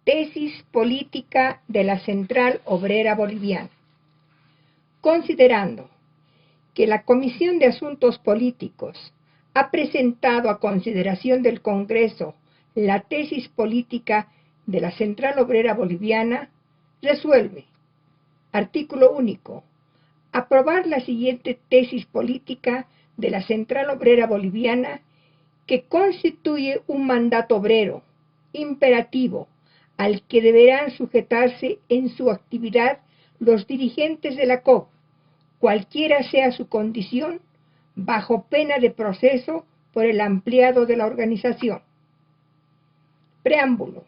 Tesis política de la Central Obrera Boliviana. Considerando que la Comisión de Asuntos Políticos ha presentado a consideración del Congreso la tesis política de la Central Obrera Boliviana, resuelve, artículo único, aprobar la siguiente tesis política de la Central Obrera Boliviana, que constituye un mandato obrero imperativo al que deberán sujetarse en su actividad los dirigentes de la COB, cualquiera sea su condición, bajo pena de proceso por el ampliado de la organización. Preámbulo.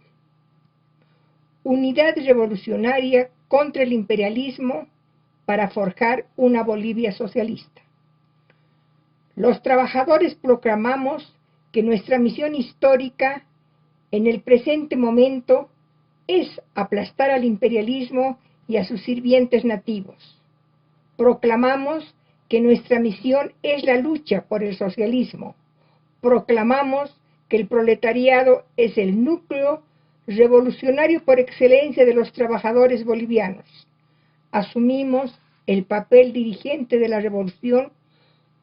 Unidad revolucionaria contra el imperialismo para forjar una Bolivia socialista. Los trabajadores proclamamos que nuestra misión histórica en el presente momento es aplastar al imperialismo y a sus sirvientes nativos. Proclamamos que nuestra misión es la lucha por el socialismo. Proclamamos que el proletariado es el núcleo revolucionario por excelencia de los trabajadores bolivianos. Asumimos el papel dirigente de la revolución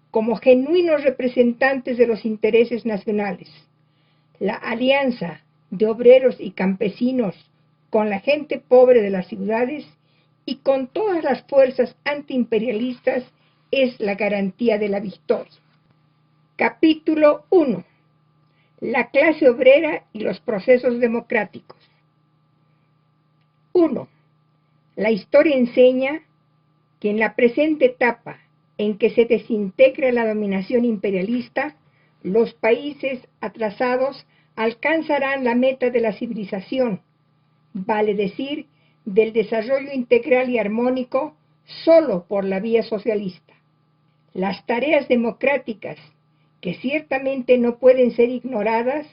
como genuinos representantes de los intereses nacionales. La alianza de obreros y campesinos con la gente pobre de las ciudades y con todas las fuerzas antiimperialistas es la garantía de la victoria. Capítulo 1. La clase obrera y los procesos democráticos. 1. La historia enseña que en la presente etapa en que se desintegra la dominación imperialista, los países atrasados alcanzarán la meta de la civilización, vale decir, del desarrollo integral y armónico, solo por la vía socialista. Las tareas democráticas, que ciertamente no pueden ser ignoradas,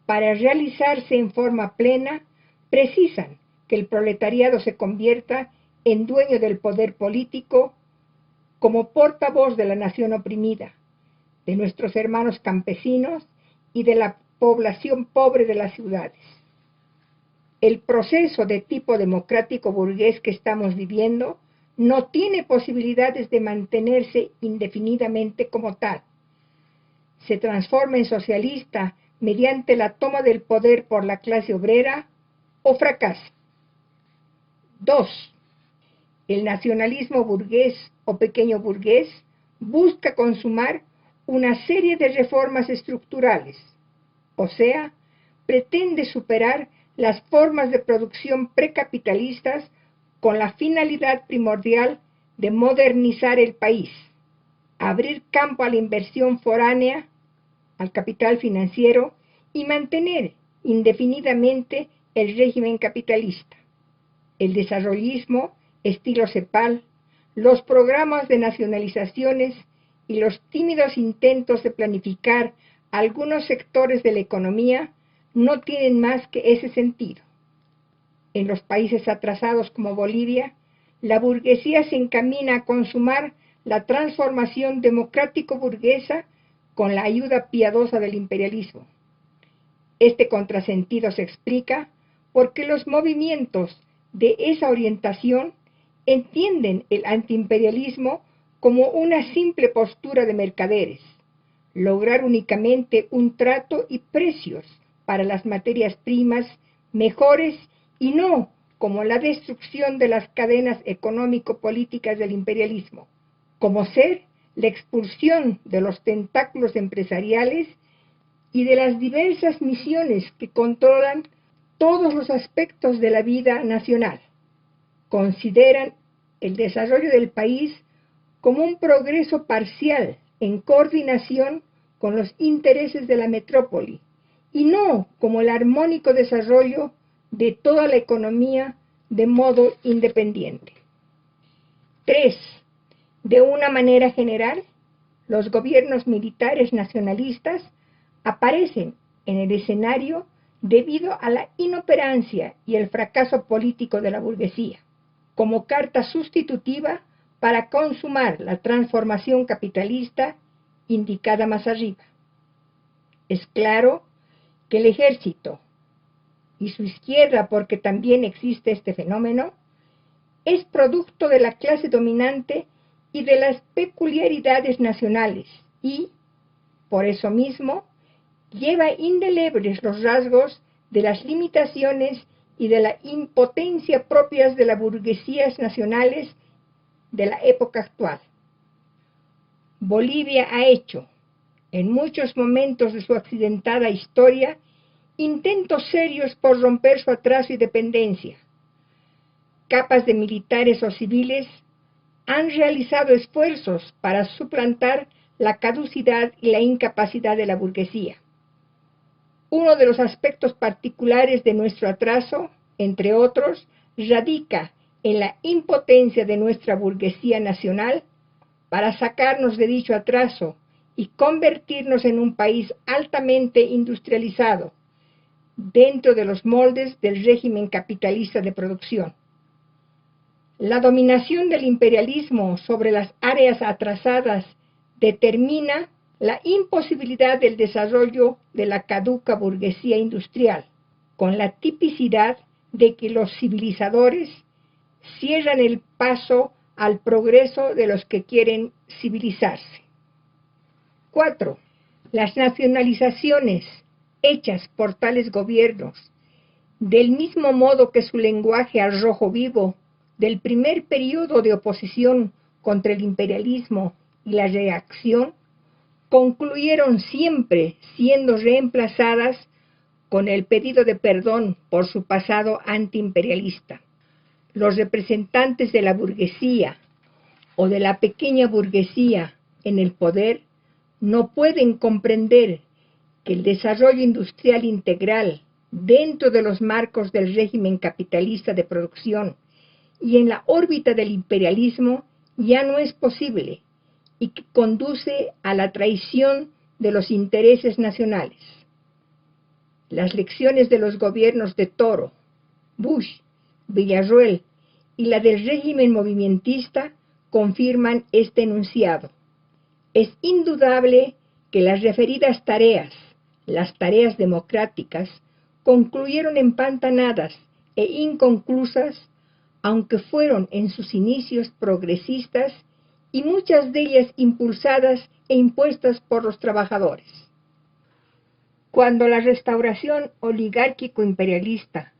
para realizarse en forma plena, precisan que el proletariado se convierta en dueño del poder político, como portavoz de la nación oprimida, de nuestros hermanos campesinos y de la población pobre de las ciudades. El proceso de tipo democrático burgués que estamos viviendo no tiene posibilidades de mantenerse indefinidamente como tal. Se transforma en socialista mediante la toma del poder por la clase obrera o fracasa. 2. El nacionalismo burgués o pequeño burgués busca consumar una serie de reformas estructurales, o sea, pretende superar las formas de producción precapitalistas con la finalidad primordial de modernizar el país, abrir campo a la inversión foránea, al capital financiero y mantener indefinidamente el régimen capitalista. El desarrollismo, estilo CEPAL, los programas de nacionalizaciones y los tímidos intentos de planificar algunos sectores de la economía no tienen más que ese sentido. En los países atrasados como Bolivia, la burguesía se encamina a consumar la transformación democrático-burguesa con la ayuda piadosa del imperialismo. Este contrasentido se explica porque los movimientos de esa orientación entienden el antiimperialismo como una simple postura de mercaderes, lograr únicamente un trato y precios para las materias primas mejores y no como la destrucción de las cadenas económico-políticas del imperialismo, como ser la expulsión de los tentáculos empresariales y de las diversas misiones que controlan todos los aspectos de la vida nacional. Consideran el desarrollo del país como un progreso parcial en coordinación con los intereses de la metrópoli y no como el armónico desarrollo de toda la economía de modo independiente. 3. De una manera general, los gobiernos militares nacionalistas aparecen en el escenario debido a la inoperancia y el fracaso político de la burguesía, como carta sustitutiva para consumar la transformación capitalista indicada más arriba. Es claro que el ejército y su izquierda, porque también existe este fenómeno, es producto de la clase dominante y de las peculiaridades nacionales y, por eso mismo, lleva indelebles los rasgos de las limitaciones y de la impotencia propias de las burguesías nacionales de la época actual. Bolivia ha hecho, en muchos momentos de su accidentada historia, intentos serios por romper su atraso y dependencia. Capas de militares o civiles han realizado esfuerzos para suplantar la caducidad y la incapacidad de la burguesía. Uno de los aspectos particulares de nuestro atraso, entre otros, radica en la impotencia de nuestra burguesía nacional para sacarnos de dicho atraso y convertirnos en un país altamente industrializado, dentro de los moldes del régimen capitalista de producción. La dominación del imperialismo sobre las áreas atrasadas determina la imposibilidad del desarrollo de la caduca burguesía industrial, con la tipicidad de que los civilizadores cierran el paso al progreso de los que quieren civilizarse. 4. Las nacionalizaciones hechas por tales gobiernos, del mismo modo que su lenguaje al rojo vivo del primer periodo de oposición contra el imperialismo y la reacción, concluyeron siempre siendo reemplazadas con el pedido de perdón por su pasado antiimperialista. Los representantes de la burguesía o de la pequeña burguesía en el poder no pueden comprender que el desarrollo industrial integral dentro de los marcos del régimen capitalista de producción y en la órbita del imperialismo ya no es posible y que conduce a la traición de los intereses nacionales. Las lecciones de los gobiernos de Toro, Bush, Villarroel y la del régimen movimentista confirman este enunciado. Es indudable que las referidas tareas, las tareas democráticas, concluyeron empantanadas e inconclusas, aunque fueron en sus inicios progresistas y muchas de ellas impulsadas e impuestas por los trabajadores. Cuando la restauración oligárquico-imperialista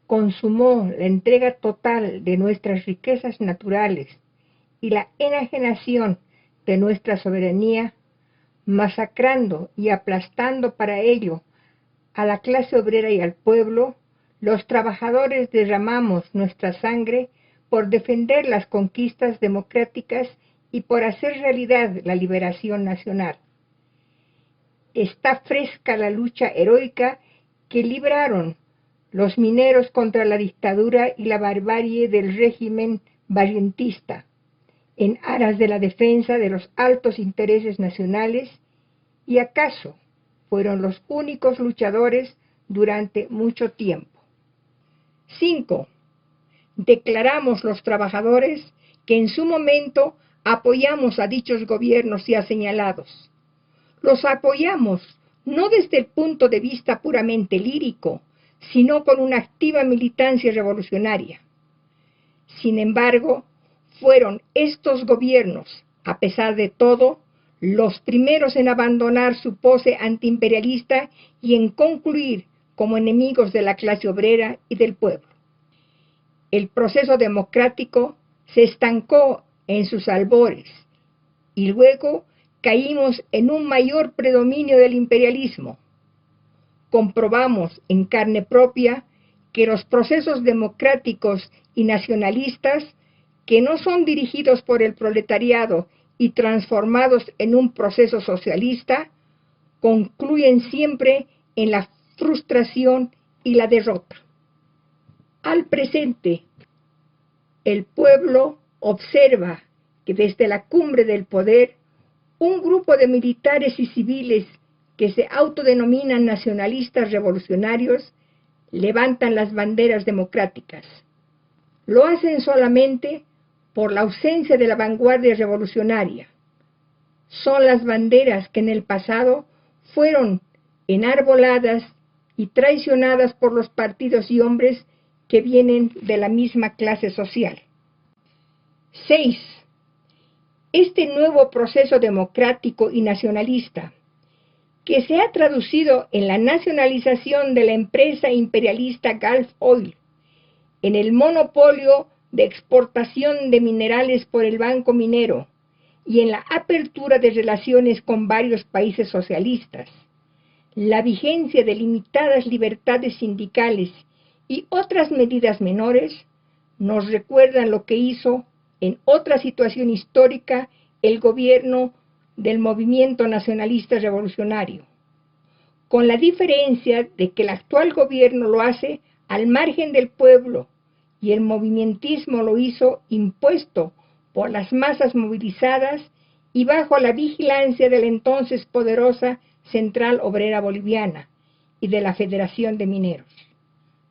consumó la entrega total de nuestras riquezas naturales y la enajenación de nuestra soberanía, masacrando y aplastando para ello a la clase obrera y al pueblo, los trabajadores derramamos nuestra sangre por defender las conquistas democráticas y por hacer realidad la liberación nacional. Está fresca la lucha heroica que libraron los mineros contra la dictadura y la barbarie del régimen barrientista, en aras de la defensa de los altos intereses nacionales, y acaso fueron los únicos luchadores durante mucho tiempo. 5. Declaramos los trabajadores que en su momento apoyamos a dichos gobiernos ya señalados. Los apoyamos no desde el punto de vista puramente lírico, sino con una activa militancia revolucionaria. Sin embargo, fueron estos gobiernos, a pesar de todo, los primeros en abandonar su pose antiimperialista y en concluir como enemigos de la clase obrera y del pueblo. El proceso democrático se estancó en sus albores y luego caímos en un mayor predominio del imperialismo. Comprobamos en carne propia que los procesos democráticos y nacionalistas, que no son dirigidos por el proletariado y transformados en un proceso socialista, concluyen siempre en la frustración y la derrota. Al presente, el pueblo observa que desde la cumbre del poder, un grupo de militares y civiles que se autodenominan nacionalistas revolucionarios levantan las banderas democráticas. Lo hacen solamente por la ausencia de la vanguardia revolucionaria. Son las banderas que en el pasado fueron enarboladas y traicionadas por los partidos y hombres que vienen de la misma clase social. 6. Este nuevo proceso democrático y nacionalista, que se ha traducido en la nacionalización de la empresa imperialista Gulf Oil, en el monopolio de exportación de minerales por el Banco Minero y en la apertura de relaciones con varios países socialistas, la vigencia de limitadas libertades sindicales y otras medidas menores, nos recuerdan lo que hizo en otra situación histórica el gobierno del movimiento nacionalista revolucionario, con la diferencia de que el actual gobierno lo hace al margen del pueblo y el movimentismo lo hizo impuesto por las masas movilizadas y bajo la vigilancia de la entonces poderosa Central Obrera Boliviana y de la Federación de Mineros.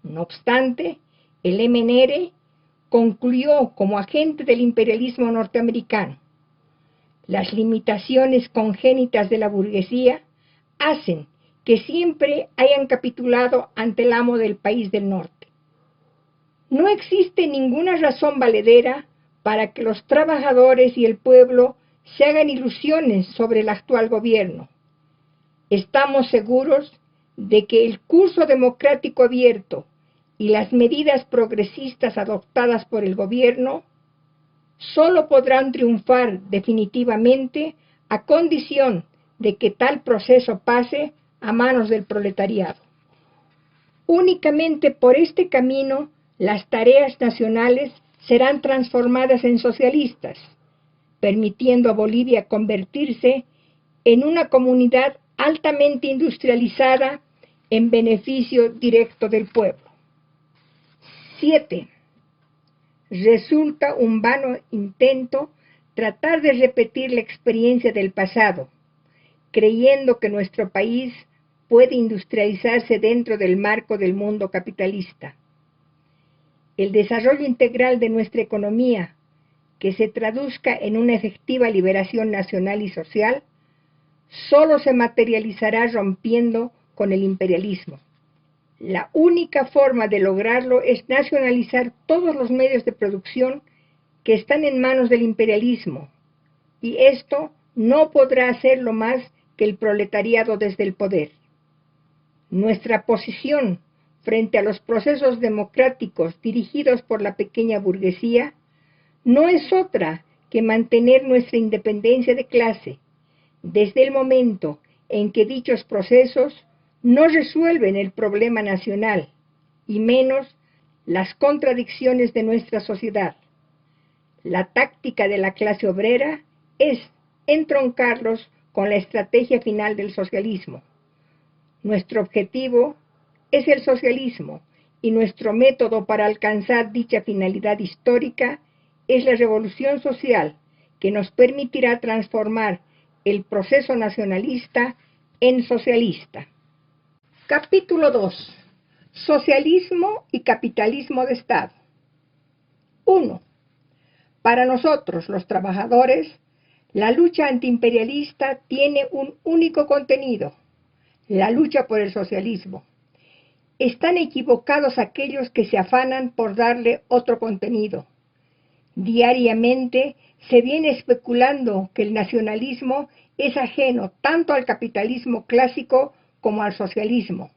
No obstante, el MNR concluyó como agente del imperialismo norteamericano. Las limitaciones congénitas de la burguesía hacen que siempre hayan capitulado ante el amo del país del norte. No existe ninguna razón valedera para que los trabajadores y el pueblo se hagan ilusiones sobre el actual gobierno. Estamos seguros de que el curso democrático abierto y las medidas progresistas adoptadas por el gobierno solo podrán triunfar definitivamente a condición de que tal proceso pase a manos del proletariado. Únicamente por este camino las tareas nacionales serán transformadas en socialistas, permitiendo a Bolivia convertirse en una comunidad altamente industrializada en beneficio directo del pueblo. 7. Resulta un vano intento tratar de repetir la experiencia del pasado, creyendo que nuestro país puede industrializarse dentro del marco del mundo capitalista. El desarrollo integral de nuestra economía, que se traduzca en una efectiva liberación nacional y social, solo se materializará rompiendo con el imperialismo. La única forma de lograrlo es nacionalizar todos los medios de producción que están en manos del imperialismo, y esto no podrá hacerlo más que el proletariado desde el poder. Nuestra posición frente a los procesos democráticos dirigidos por la pequeña burguesía no es otra que mantener nuestra independencia de clase, desde el momento en que dichos procesos no resuelven el problema nacional, y menos las contradicciones de nuestra sociedad. La táctica de la clase obrera es entroncarlos con la estrategia final del socialismo. Nuestro objetivo es el socialismo, y nuestro método para alcanzar dicha finalidad histórica es la revolución social, que nos permitirá transformar el proceso nacionalista en socialista. Capítulo 2. Socialismo y capitalismo de Estado. 1. Para nosotros, los trabajadores, la lucha antiimperialista tiene un único contenido: la lucha por el socialismo. Están equivocados aquellos que se afanan por darle otro contenido. Diariamente se viene especulando que el nacionalismo es ajeno tanto al capitalismo clásico como al socialismo.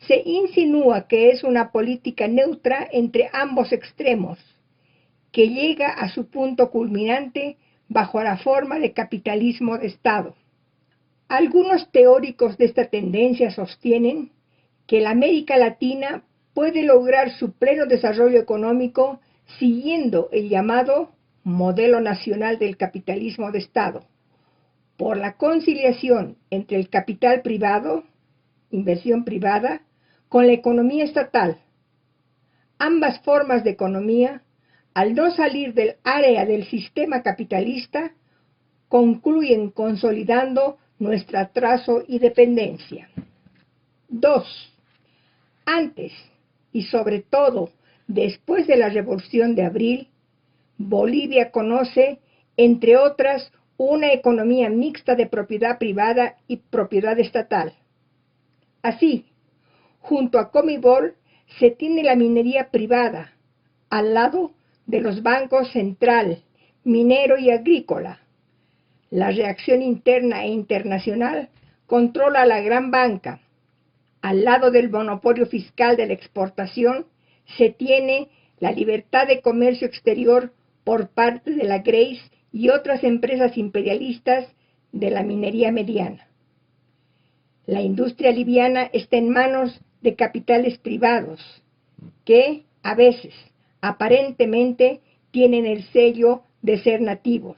Se insinúa que es una política neutra entre ambos extremos, que llega a su punto culminante bajo la forma de capitalismo de Estado. Algunos teóricos de esta tendencia sostienen que la América Latina puede lograr su pleno desarrollo económico siguiendo el llamado modelo nacional del capitalismo de Estado, por la conciliación entre el capital privado, inversión privada, con la economía estatal. Ambas formas de economía, al no salir del área del sistema capitalista, concluyen consolidando nuestro atraso y dependencia. 2. Antes, y sobre todo después de la Revolución de Abril, Bolivia conoce, entre otras, una economía mixta de propiedad privada y propiedad estatal. Así, Junto a Comibol se tiene la minería privada, al lado de los bancos central, minero y agrícola. La reacción interna e internacional controla la gran banca. Al lado del monopolio fiscal de la exportación se tiene la libertad de comercio exterior por parte de la Grace y otras empresas imperialistas de la minería mediana. La industria liviana está en manos de capitales privados que, a veces, aparentemente, tienen el sello de ser nativos.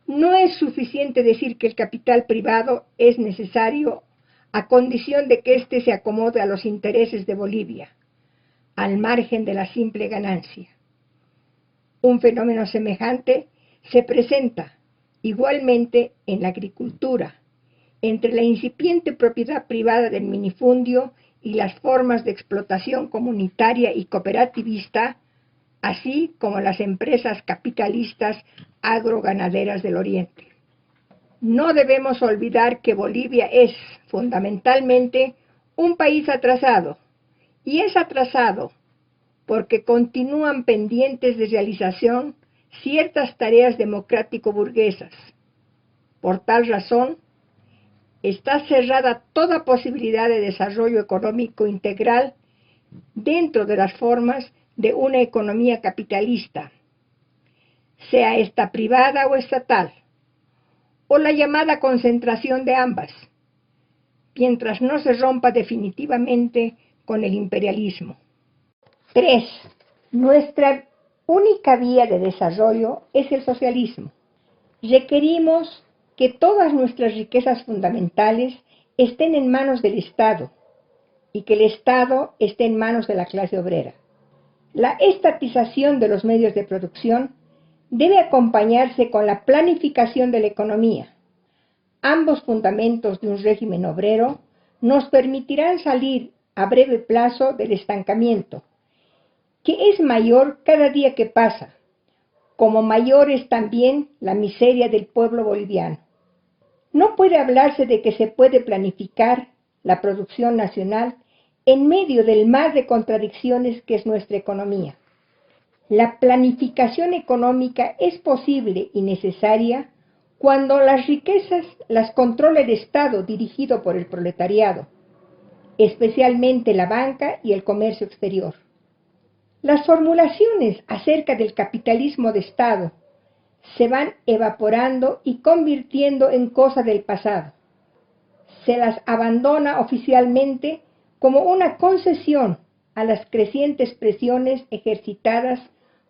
No es suficiente decir que el capital privado es necesario a condición de que éste se acomode a los intereses de Bolivia, al margen de la simple ganancia. Un fenómeno semejante se presenta igualmente en la agricultura, entre la incipiente propiedad privada del minifundio y las formas de explotación comunitaria y cooperativista, así como las empresas capitalistas agroganaderas del Oriente. No debemos olvidar que Bolivia es, fundamentalmente, un país atrasado, y es atrasado porque continúan pendientes de realización ciertas tareas democrático-burguesas. Por tal razón, está cerrada toda posibilidad de desarrollo económico integral dentro de las formas de una economía capitalista, sea esta privada o estatal, o la llamada concentración de ambas, mientras no se rompa definitivamente con el imperialismo. 3. Nuestra única vía de desarrollo es el socialismo. Requerimos que todas nuestras riquezas fundamentales estén en manos del Estado y que el Estado esté en manos de la clase obrera. La estatización de los medios de producción debe acompañarse con la planificación de la economía. Ambos fundamentos de un régimen obrero nos permitirán salir a breve plazo del estancamiento, que es mayor cada día que pasa, como mayor es también la miseria del pueblo boliviano. No puede hablarse de que se puede planificar la producción nacional en medio del mar de contradicciones que es nuestra economía. La planificación económica es posible y necesaria cuando las riquezas las controla el Estado dirigido por el proletariado, especialmente la banca y el comercio exterior. Las formulaciones acerca del capitalismo de Estado se van evaporando y convirtiendo en cosa del pasado. Se las abandona oficialmente como una concesión a las crecientes presiones ejercitadas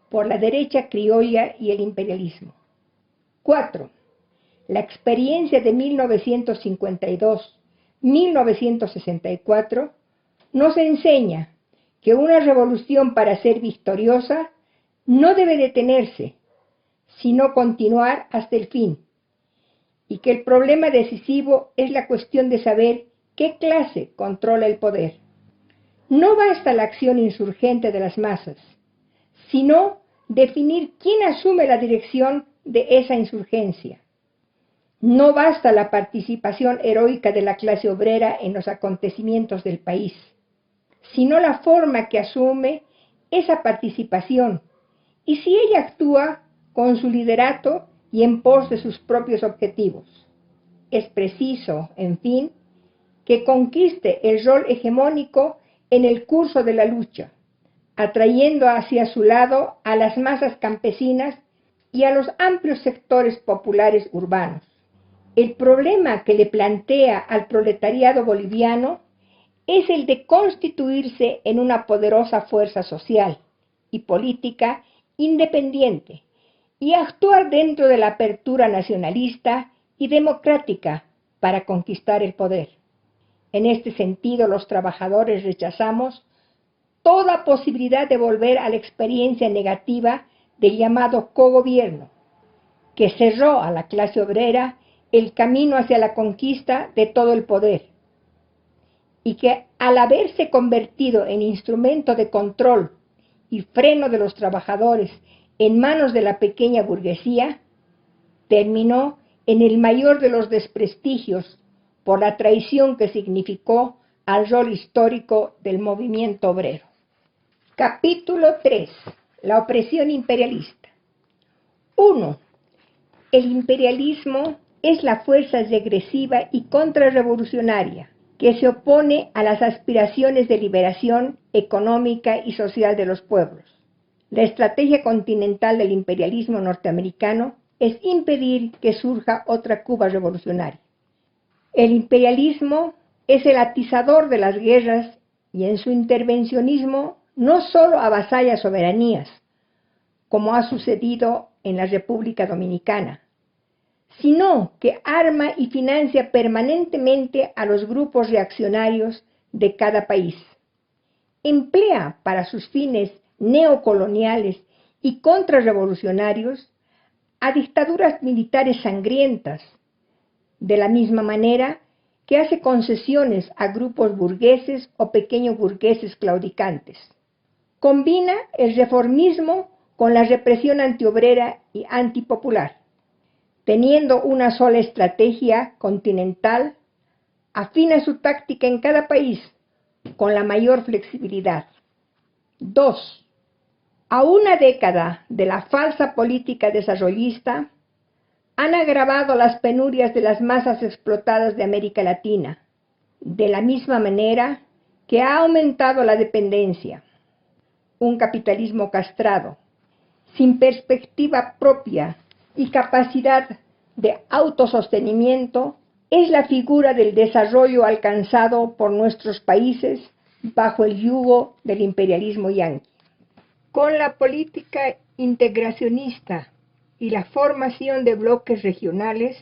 por la derecha criolla y el imperialismo. 4. La experiencia de 1952-1964 nos enseña que una revolución para ser victoriosa no debe detenerse, sino continuar hasta el fin, y que el problema decisivo es la cuestión de saber qué clase controla el poder. No basta la acción insurgente de las masas, sino definir quién asume la dirección de esa insurgencia. No basta la participación heroica de la clase obrera en los acontecimientos del país, sino la forma que asume esa participación, y si ella actúa con su liderato y en pos de sus propios objetivos. Es preciso, en fin, que conquiste el rol hegemónico en el curso de la lucha, atrayendo hacia su lado a las masas campesinas y a los amplios sectores populares urbanos. El problema que le plantea al proletariado boliviano es el de constituirse en una poderosa fuerza social y política independiente y actuar dentro de la apertura nacionalista y democrática para conquistar el poder. En este sentido, los trabajadores rechazamos toda posibilidad de volver a la experiencia negativa del llamado cogobierno, que cerró a la clase obrera el camino hacia la conquista de todo el poder, y que al haberse convertido en instrumento de control y freno de los trabajadores en manos de la pequeña burguesía, terminó en el mayor de los desprestigios por la traición que significó al rol histórico del movimiento obrero. Capítulo 3. La opresión imperialista. 1. El imperialismo es la fuerza regresiva y contrarrevolucionaria que se opone a las aspiraciones de liberación económica y social de los pueblos. La estrategia continental del imperialismo norteamericano es impedir que surja otra Cuba revolucionaria. El imperialismo es el atizador de las guerras y en su intervencionismo no solo avasalla soberanías, como ha sucedido en la República Dominicana, sino que arma y financia permanentemente a los grupos reaccionarios de cada país. Emplea para sus fines neocoloniales y contrarrevolucionarios a dictaduras militares sangrientas, de la misma manera que hace concesiones a grupos burgueses o pequeños burgueses claudicantes. Combina el reformismo con la represión antiobrera y antipopular, teniendo una sola estrategia continental, afina su táctica en cada país con la mayor flexibilidad. 2. A una década de la falsa política desarrollista, han agravado las penurias de las masas explotadas de América Latina, de la misma manera que ha aumentado la dependencia. Un capitalismo castrado, sin perspectiva propia y capacidad de autosostenimiento, es la figura del desarrollo alcanzado por nuestros países bajo el yugo del imperialismo yanqui. Con la política integracionista y la formación de bloques regionales,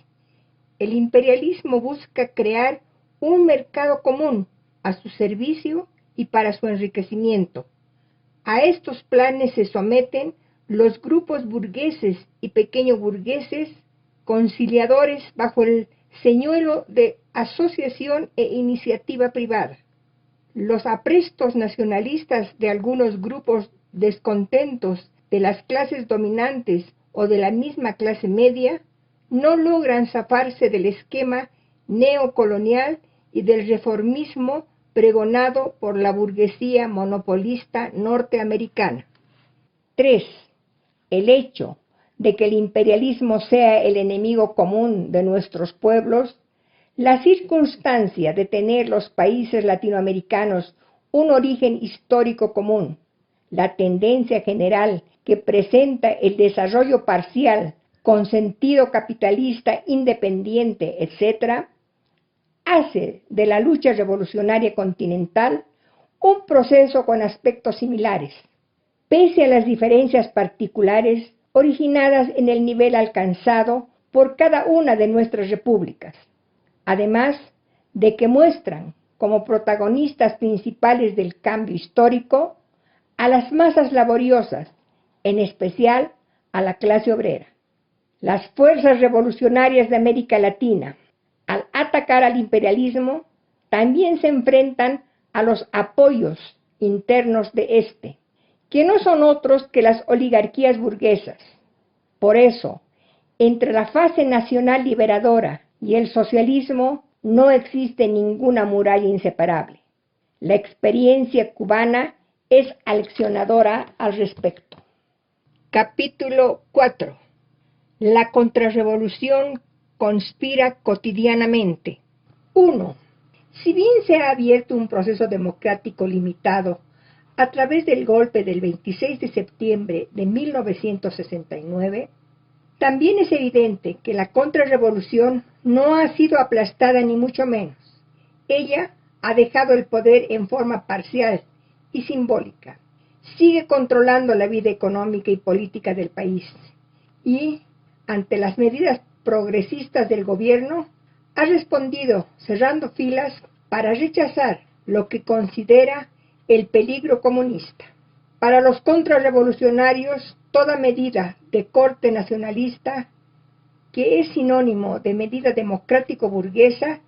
el imperialismo busca crear un mercado común a su servicio y para su enriquecimiento. A estos planes se someten los grupos burgueses y pequeños burgueses conciliadores bajo el señuelo de asociación e iniciativa privada. Los aprestos nacionalistas de algunos grupos descontentos de las clases dominantes o de la misma clase media no logran zafarse del esquema neocolonial y del reformismo pregonado por la burguesía monopolista norteamericana. 3. El hecho de que el imperialismo sea el enemigo común de nuestros pueblos, la circunstancia de tener los países latinoamericanos un origen histórico común, la tendencia general que presenta el desarrollo parcial con sentido capitalista independiente, etc., hace de la lucha revolucionaria continental un proceso con aspectos similares, pese a las diferencias particulares originadas en el nivel alcanzado por cada una de nuestras repúblicas, además de que muestran como protagonistas principales del cambio histórico a las masas laboriosas, en especial a la clase obrera. Las fuerzas revolucionarias de América Latina, al atacar al imperialismo, también se enfrentan a los apoyos internos de este, que no son otros que las oligarquías burguesas. Por eso, entre la fase nacional liberadora y el socialismo no existe ninguna muralla inseparable. La experiencia cubana es aleccionadora al respecto. Capítulo 4. La contrarrevolución conspira cotidianamente. 1. Si bien se ha abierto un proceso democrático limitado a través del golpe del 26 de septiembre de 1969, también es evidente que la contrarrevolución no ha sido aplastada ni mucho menos. Ella ha dejado el poder en forma parcial y simbólica. Sigue controlando la vida económica y política del país y, ante las medidas progresistas del gobierno, ha respondido cerrando filas para rechazar lo que considera el peligro comunista. Para los contrarrevolucionarios, toda medida de corte nacionalista, que es sinónimo de medida democrático-burguesa,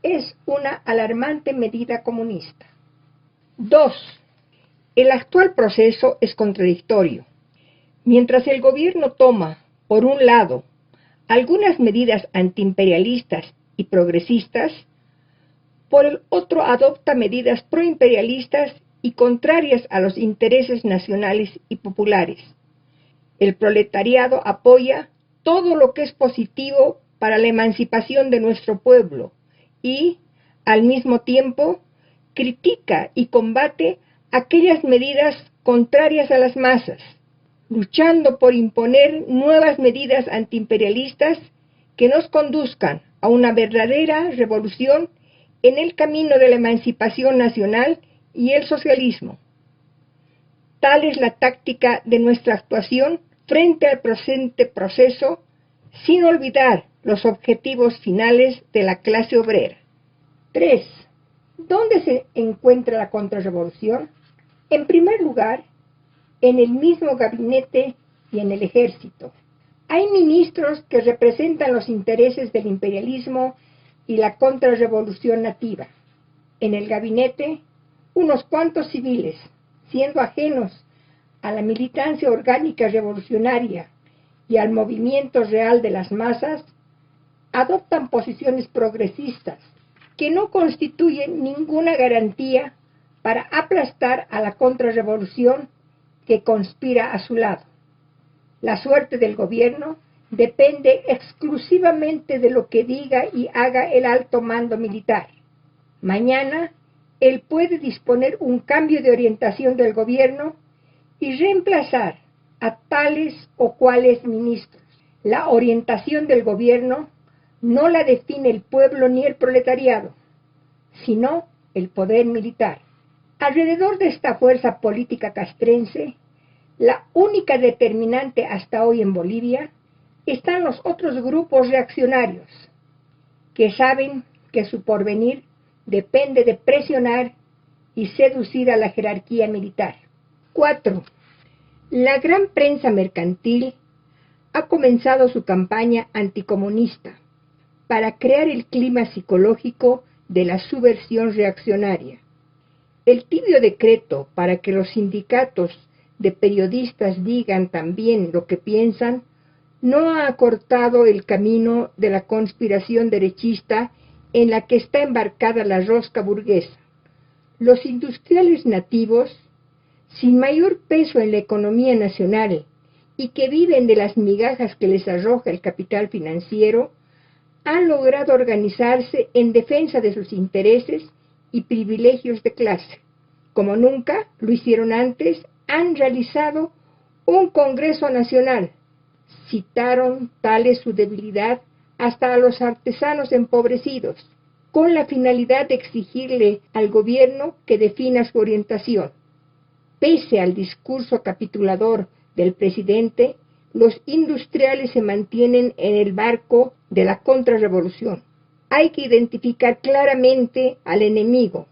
es una alarmante medida comunista. 2. El actual proceso es contradictorio. Mientras el gobierno toma, por un lado, algunas medidas antiimperialistas y progresistas, por el otro adopta medidas proimperialistas y contrarias a los intereses nacionales y populares. El proletariado apoya todo lo que es positivo para la emancipación de nuestro pueblo y, al mismo tiempo, critica y combate aquellas medidas contrarias a las masas, luchando por imponer nuevas medidas antiimperialistas que nos conduzcan a una verdadera revolución en el camino de la emancipación nacional y el socialismo. Tal es la táctica de nuestra actuación frente al presente proceso, sin olvidar los objetivos finales de la clase obrera. 3. ¿Dónde se encuentra la contrarrevolución? En primer lugar, en el mismo gabinete y en el ejército. Hay ministros que representan los intereses del imperialismo y la contrarrevolución nativa. En el gabinete, unos cuantos civiles, siendo ajenos a la militancia orgánica revolucionaria y al movimiento real de las masas, adoptan posiciones progresistas que no constituyen ninguna garantía para aplastar a la contrarrevolución que conspira a su lado. La suerte del gobierno depende exclusivamente de lo que diga y haga el alto mando militar. Mañana, él puede disponer un cambio de orientación del gobierno y reemplazar a tales o cuales ministros. La orientación del gobierno no la define el pueblo ni el proletariado, sino el poder militar. Alrededor de esta fuerza política castrense, la única determinante hasta hoy en Bolivia, están los otros grupos reaccionarios, que saben que su porvenir depende de presionar y seducir a la jerarquía militar. 4. La gran prensa mercantil ha comenzado su campaña anticomunista para crear el clima psicológico de la subversión reaccionaria. El tibio decreto para que los sindicatos de periodistas digan también lo que piensan no ha acortado el camino de la conspiración derechista en la que está embarcada la rosca burguesa. Los industriales nativos, sin mayor peso en la economía nacional y que viven de las migajas que les arroja el capital financiero, han logrado organizarse en defensa de sus intereses y privilegios de clase. Como nunca lo hicieron antes, han realizado un Congreso Nacional. Citaron tal es su debilidad hasta a los artesanos empobrecidos, con la finalidad de exigirle al gobierno que defina su orientación. Pese al discurso capitulador del presidente, los industriales se mantienen en el barco de la contrarrevolución. Hay que identificar claramente al enemigo.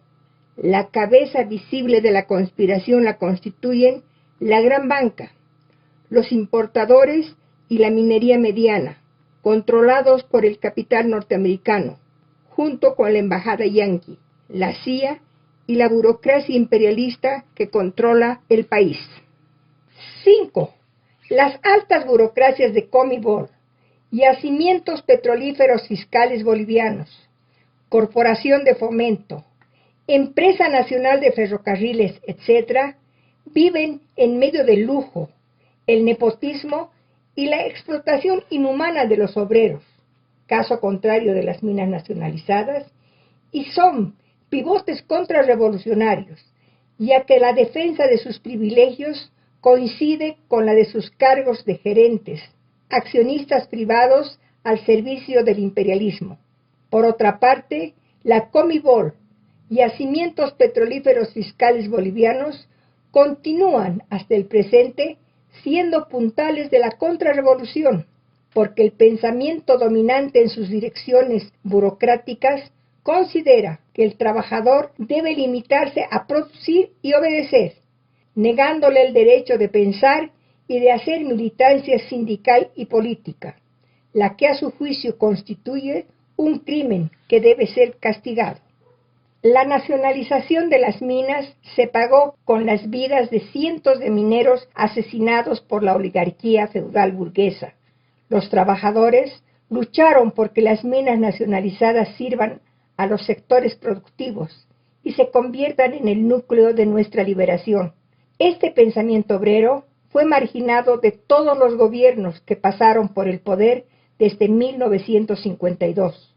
La cabeza visible de la conspiración la constituyen la gran banca, los importadores y la minería mediana, controlados por el capital norteamericano, junto con la embajada yanqui, la CIA y la burocracia imperialista que controla el país. 5. Las altas burocracias de Comibol, Yacimientos Petrolíferos Fiscales Bolivianos, Corporación de Fomento, Empresa Nacional de Ferrocarriles, etc., viven en medio del lujo, el nepotismo y la explotación inhumana de los obreros, caso contrario de las minas nacionalizadas, y son pivotes contrarrevolucionarios, ya que la defensa de sus privilegios coincide con la de sus cargos de gerentes, accionistas privados al servicio del imperialismo. Por otra parte, la Comibol, Yacimientos Petrolíferos Fiscales Bolivianos, continúan hasta el presente siendo puntales de la contrarrevolución, porque el pensamiento dominante en sus direcciones burocráticas considera que el trabajador debe limitarse a producir y obedecer, negándole el derecho de pensar y de hacer militancia sindical y política, la que a su juicio constituye un crimen que debe ser castigado. La nacionalización de las minas se pagó con las vidas de cientos de mineros asesinados por la oligarquía feudal burguesa. Los trabajadores lucharon porque las minas nacionalizadas sirvan a los sectores productivos y se conviertan en el núcleo de nuestra liberación. Este pensamiento obrero fue marginado de todos los gobiernos que pasaron por el poder desde 1952.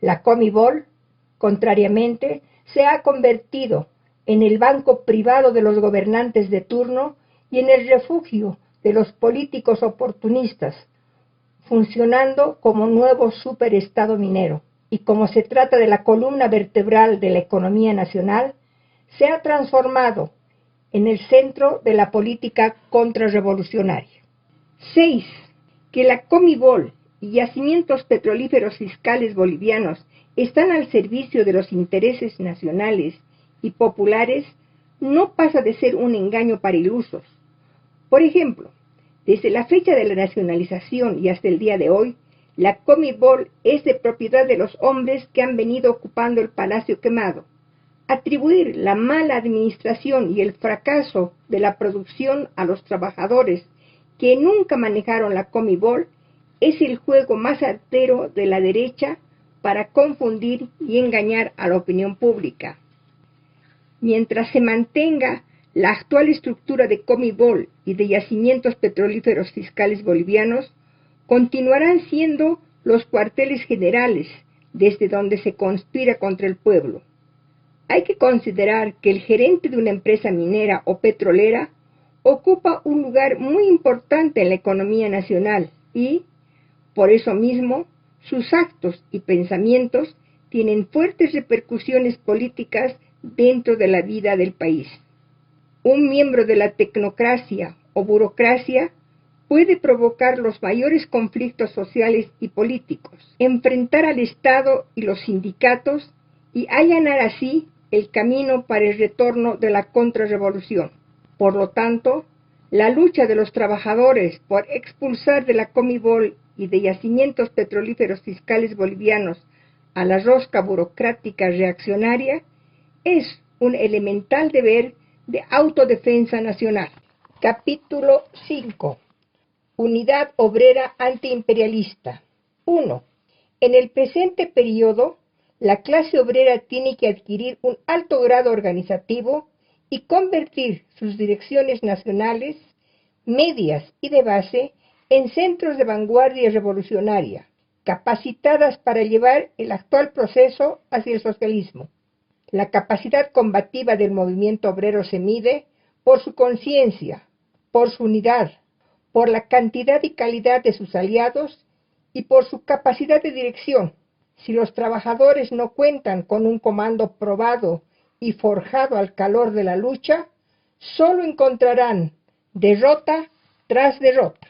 La Comibol, contrariamente, se ha convertido en el banco privado de los gobernantes de turno y en el refugio de los políticos oportunistas, funcionando como nuevo superestado minero. Y como se trata de la columna vertebral de la economía nacional, se ha transformado en el centro de la política contrarrevolucionaria. 6. Que la Comibol y yacimientos petrolíferos fiscales bolivianos están al servicio de los intereses nacionales y populares no pasa de ser un engaño para ilusos. Por ejemplo, desde la fecha de la nacionalización y hasta el día de hoy, la Comibol es de propiedad de los hombres que han venido ocupando el Palacio Quemado. Atribuir la mala administración y el fracaso de la producción a los trabajadores que nunca manejaron la Comibol es el juego más artero de la derecha para confundir y engañar a la opinión pública. Mientras se mantenga la actual estructura de Comibol y de yacimientos petrolíferos fiscales bolivianos, continuarán siendo los cuarteles generales desde donde se conspira contra el pueblo. Hay que considerar que el gerente de una empresa minera o petrolera ocupa un lugar muy importante en la economía nacional y, por eso mismo, sus actos y pensamientos tienen fuertes repercusiones políticas dentro de la vida del país. Un miembro de la tecnocracia o burocracia puede provocar los mayores conflictos sociales y políticos, enfrentar al Estado y los sindicatos y allanar así el camino para el retorno de la contrarrevolución. Por lo tanto, la lucha de los trabajadores por expulsar de la Comibol y de yacimientos petrolíferos fiscales bolivianos a la rosca burocrática reaccionaria es un elemental deber de autodefensa nacional. Capítulo 5. Unidad obrera antiimperialista. 1. En el presente periodo, la clase obrera tiene que adquirir un alto grado organizativo y convertir sus direcciones nacionales, medias y de base en centros de vanguardia revolucionaria, capacitadas para llevar el actual proceso hacia el socialismo. La capacidad combativa del movimiento obrero se mide por su conciencia, por su unidad, por la cantidad y calidad de sus aliados y por su capacidad de dirección. Si los trabajadores no cuentan con un comando probado y forjado al calor de la lucha, solo encontrarán derrota tras derrota.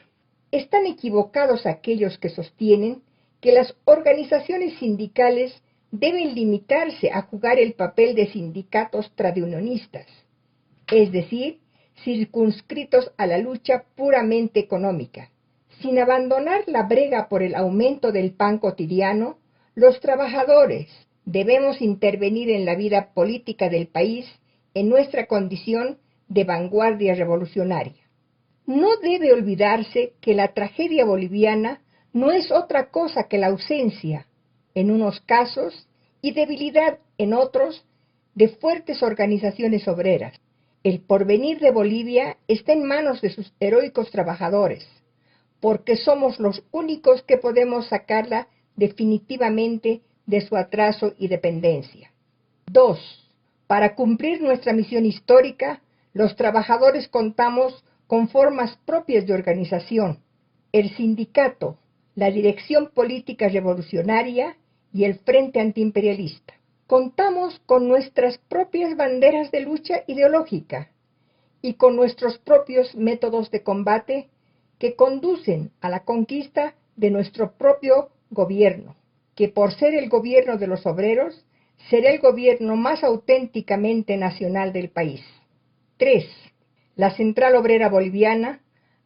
Están equivocados aquellos que sostienen que las organizaciones sindicales deben limitarse a jugar el papel de sindicatos tradiunionistas, es decir, circunscritos a la lucha puramente económica. Sin abandonar la brega por el aumento del pan cotidiano, los trabajadores debemos intervenir en la vida política del país en nuestra condición de vanguardia revolucionaria. No debe olvidarse que la tragedia boliviana no es otra cosa que la ausencia, en unos casos, y debilidad en otros, de fuertes organizaciones obreras. El porvenir de Bolivia está en manos de sus heroicos trabajadores, porque somos los únicos que podemos sacarla definitivamente de su atraso y dependencia. 2. Para cumplir nuestra misión histórica, los trabajadores contamos con formas propias de organización: el sindicato, la dirección política revolucionaria y el Frente Antiimperialista. Contamos con nuestras propias banderas de lucha ideológica y con nuestros propios métodos de combate que conducen a la conquista de nuestro propio gobierno, que por ser el gobierno de los obreros, será el gobierno más auténticamente nacional del país. 3. La Central Obrera Boliviana,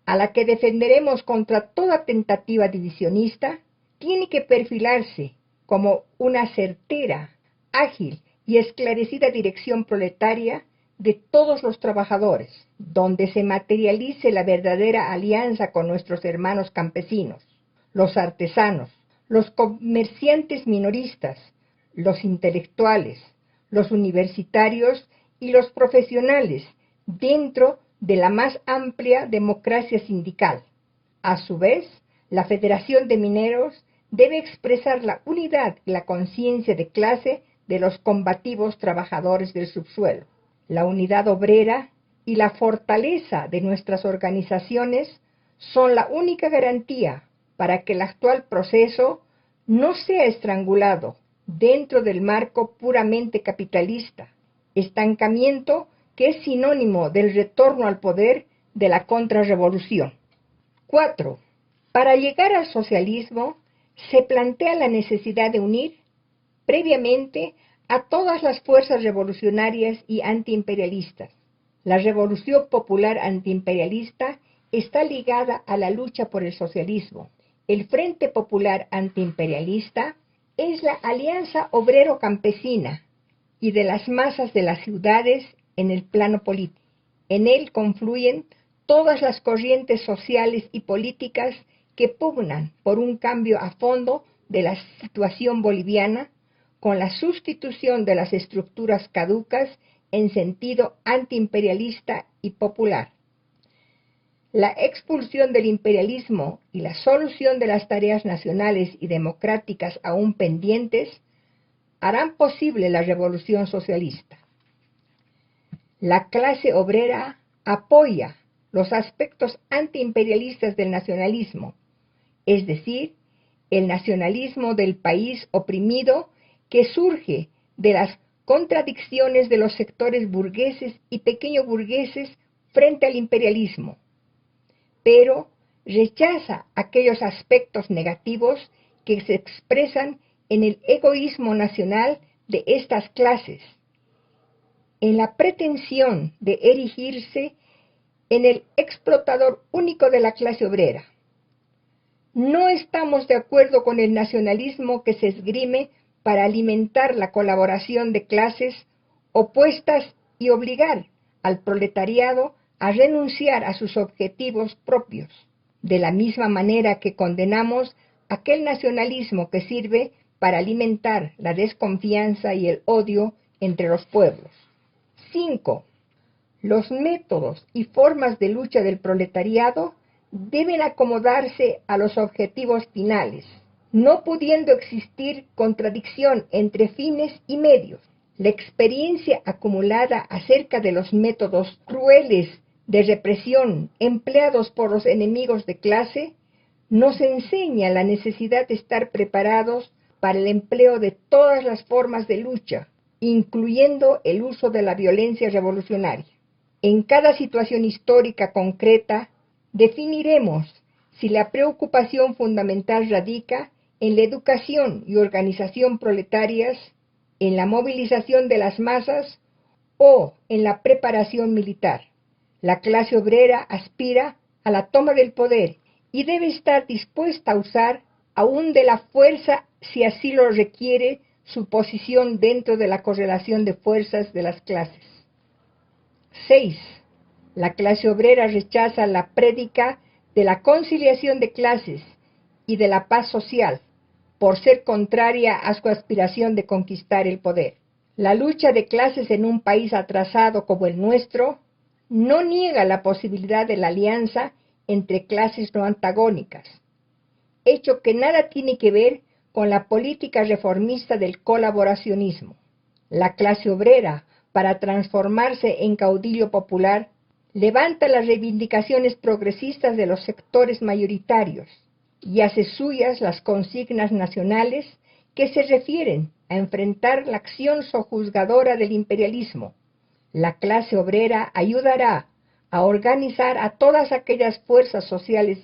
a la que defenderemos contra toda tentativa divisionista, tiene que perfilarse como una certera, ágil y esclarecida dirección proletaria de todos los trabajadores, donde se materialice la verdadera alianza con nuestros hermanos campesinos, los artesanos, los comerciantes minoristas, los intelectuales, los universitarios y los profesionales dentro de la más amplia democracia sindical. A su vez, la Federación de Mineros debe expresar la unidad y la conciencia de clase de los combativos trabajadores del subsuelo. La unidad obrera y la fortaleza de nuestras organizaciones son la única garantía para que el actual proceso no sea estrangulado dentro del marco puramente capitalista, estancamiento que es sinónimo del retorno al poder de la contrarrevolución. 4. Para llegar al socialismo, se plantea la necesidad de unir previamente a todas las fuerzas revolucionarias y antiimperialistas. La revolución popular antiimperialista está ligada a la lucha por el socialismo. El Frente Popular Antiimperialista es la alianza obrero-campesina y de las masas de las ciudades en el plano político. En él confluyen todas las corrientes sociales y políticas que pugnan por un cambio a fondo de la situación boliviana con la sustitución de las estructuras caducas en sentido antiimperialista y popular. La expulsión del imperialismo y la solución de las tareas nacionales y democráticas aún pendientes harán posible la revolución socialista. La clase obrera apoya los aspectos antiimperialistas del nacionalismo, es decir, el nacionalismo del país oprimido que surge de las contradicciones de los sectores burgueses y pequeño burgueses frente al imperialismo, pero rechaza aquellos aspectos negativos que se expresan en el egoísmo nacional de estas clases, en la pretensión de erigirse en el explotador único de la clase obrera. No estamos de acuerdo con el nacionalismo que se esgrime para alimentar la colaboración de clases opuestas y obligar al proletariado a renunciar a sus objetivos propios, de la misma manera que condenamos aquel nacionalismo que sirve para alimentar la desconfianza y el odio entre los pueblos. 5. Los métodos y formas de lucha del proletariado deben acomodarse a los objetivos finales, no pudiendo existir contradicción entre fines y medios. La experiencia acumulada acerca de los métodos crueles de represión empleados por los enemigos de clase nos enseña la necesidad de estar preparados para el empleo de todas las formas de lucha, incluyendo el uso de la violencia revolucionaria. En cada situación histórica concreta, definiremos si la preocupación fundamental radica en la educación y organización proletarias, en la movilización de las masas o en la preparación militar. La clase obrera aspira a la toma del poder y debe estar dispuesta a usar aún de la fuerza si así lo requiere su posición dentro de la correlación de fuerzas de las clases. 6. La clase obrera rechaza la prédica de la conciliación de clases y de la paz social, por ser contraria a su aspiración de conquistar el poder. La lucha de clases en un país atrasado como el nuestro no niega la posibilidad de la alianza entre clases no antagónicas, hecho que nada tiene que ver con la política reformista del colaboracionismo. La clase obrera, para transformarse en caudillo popular, levanta las reivindicaciones progresistas de los sectores mayoritarios y hace suyas las consignas nacionales que se refieren a enfrentar la acción sojuzgadora del imperialismo. La clase obrera ayudará a organizar a todas aquellas fuerzas sociales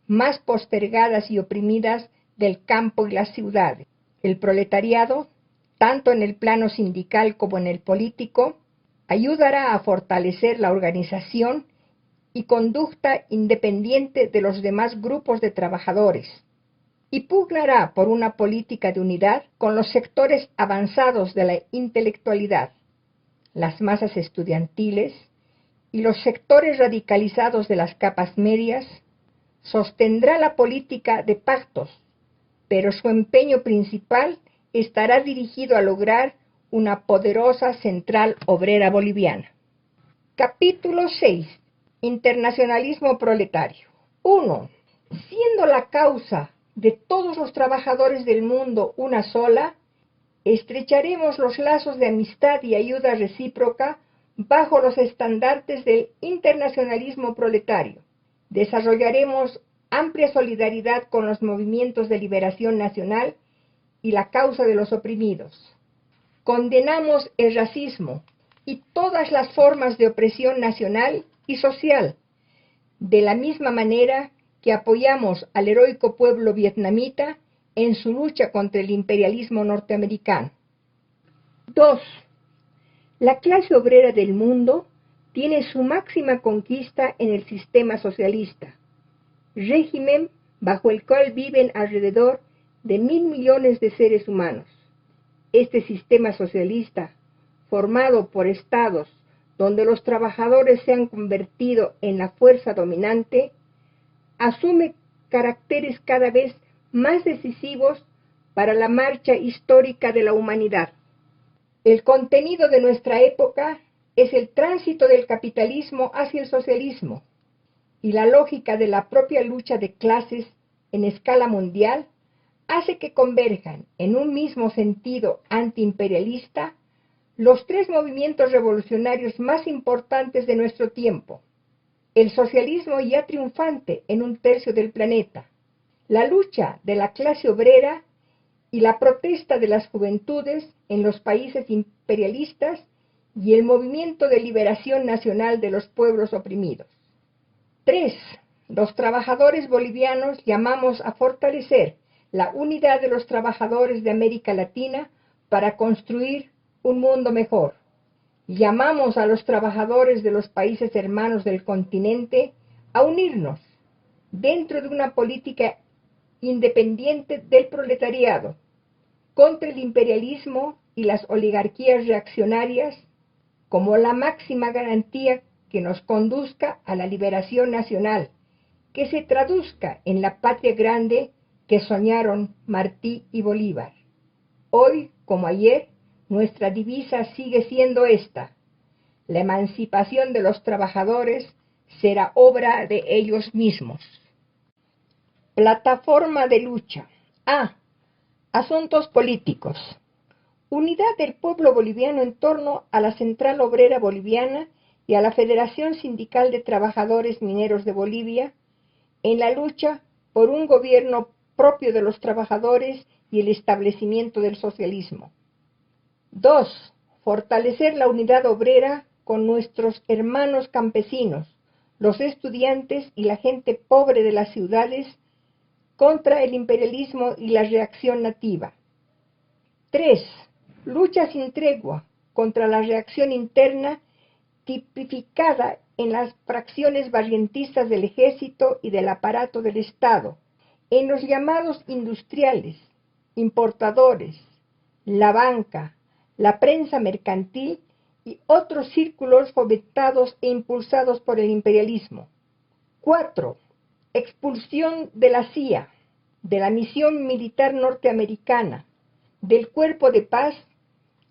más postergadas y oprimidas del campo y las ciudades. El proletariado, tanto en el plano sindical como en el político, ayudará a fortalecer la organización y conducta independiente de los demás grupos de trabajadores, y pugnará por una política de unidad con los sectores avanzados de la intelectualidad, las masas estudiantiles y los sectores radicalizados de las capas medias. Sostendrá la política de pactos, pero su empeño principal estará dirigido a lograr una poderosa central obrera boliviana. Capítulo 6. Internacionalismo proletario. 1. Siendo la causa de todos los trabajadores del mundo una sola, estrecharemos los lazos de amistad y ayuda recíproca bajo los estandartes del internacionalismo proletario. Desarrollaremos amplia solidaridad con los movimientos de liberación nacional y la causa de los oprimidos. Condenamos el racismo y todas las formas de opresión nacional y social, de la misma manera que apoyamos al heroico pueblo vietnamita en su lucha contra el imperialismo norteamericano. 2. La clase obrera del mundo tiene su máxima conquista en el sistema socialista, régimen bajo el cual viven alrededor de 1.000 millones de seres humanos. Este sistema socialista, formado por estados donde los trabajadores se han convertido en la fuerza dominante, asume caracteres cada vez más decisivos para la marcha histórica de la humanidad. El contenido de nuestra época es el tránsito del capitalismo hacia el socialismo, y la lógica de la propia lucha de clases en escala mundial hace que converjan en un mismo sentido antiimperialista los tres movimientos revolucionarios más importantes de nuestro tiempo: el socialismo ya triunfante en un tercio del planeta, la lucha de la clase obrera y la protesta de las juventudes en los países imperialistas y el movimiento de liberación nacional de los pueblos oprimidos. 3. Los trabajadores bolivianos llamamos a fortalecer la unidad de los trabajadores de América Latina para construir un mundo mejor. Llamamos a los trabajadores de los países hermanos del continente a unirnos dentro de una política independiente del proletariado contra el imperialismo y las oligarquías reaccionarias como la máxima garantía que nos conduzca a la liberación nacional, que se traduzca en la patria grande que soñaron Martí y Bolívar. Hoy, como ayer, nuestra divisa sigue siendo esta: la emancipación de los trabajadores será obra de ellos mismos. Plataforma de lucha. A. Asuntos políticos. Unidad del pueblo boliviano en torno a la Central Obrera Boliviana y a la Federación Sindical de Trabajadores Mineros de Bolivia en la lucha por un gobierno propio de los trabajadores y el establecimiento del socialismo. 2. Fortalecer la unidad obrera con nuestros hermanos campesinos, los estudiantes y la gente pobre de las ciudades contra el imperialismo y la reacción nativa. 3. Lucha sin tregua contra la reacción interna tipificada en las fracciones barrientistas del ejército y del aparato del Estado, en los llamados industriales, importadores, la banca, la prensa mercantil y otros círculos fomentados e impulsados por el imperialismo. 4. Expulsión de la CIA, de la misión militar norteamericana, del Cuerpo de Paz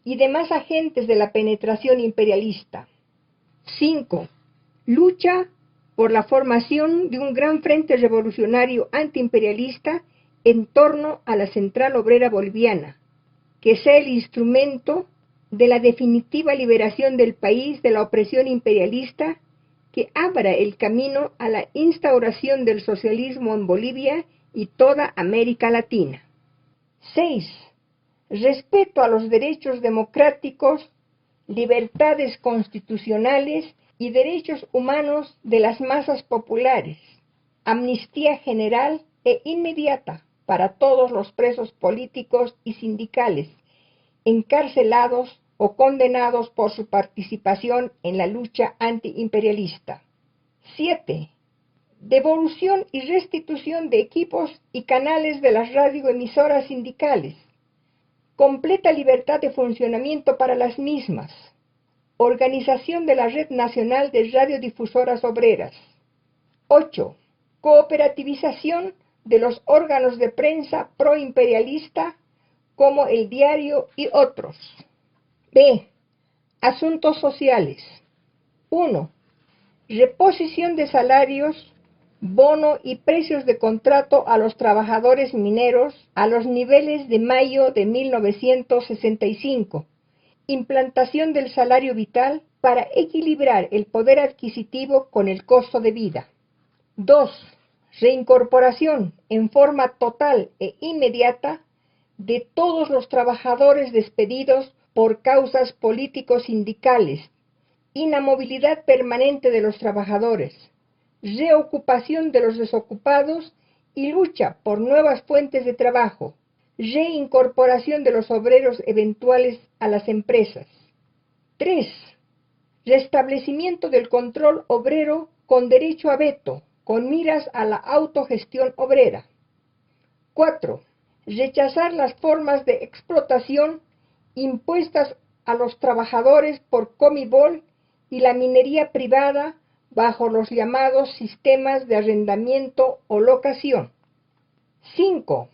y demás agentes de la penetración imperialista. 5. Lucha por la formación de un gran frente revolucionario antiimperialista en torno a la Central Obrera Boliviana, que sea el instrumento de la definitiva liberación del país de la opresión imperialista, que abra el camino a la instauración del socialismo en Bolivia y toda América Latina. 6. Respeto a los derechos democráticos, libertades constitucionales y derechos humanos de las masas populares, amnistía general e inmediata para todos los presos políticos y sindicales, encarcelados o condenados por su participación en la lucha antiimperialista. 7. Devolución y restitución de equipos y canales de las radioemisoras sindicales. Completa libertad de funcionamiento para las mismas. Organización de la Red Nacional de Radiodifusoras Obreras. 8. Cooperativización de los órganos de prensa proimperialista como El Diario y otros. B. Asuntos sociales. 1. Reposición de salarios, bono y precios de contrato a los trabajadores mineros a los niveles de mayo de 1965. Implantación del salario vital para equilibrar el poder adquisitivo con el costo de vida. 2. Reincorporación en forma total e inmediata de todos los trabajadores despedidos por causas político-sindicales, inamovilidad permanente de los trabajadores, reocupación de los desocupados y lucha por nuevas fuentes de trabajo, reincorporación de los obreros eventuales a las empresas. 3. Restablecimiento del control obrero con derecho a veto, con miras a la autogestión obrera. 4. Rechazar las formas de explotación impuestas a los trabajadores por Comibol y la minería privada bajo los llamados sistemas de arrendamiento o locación. 5.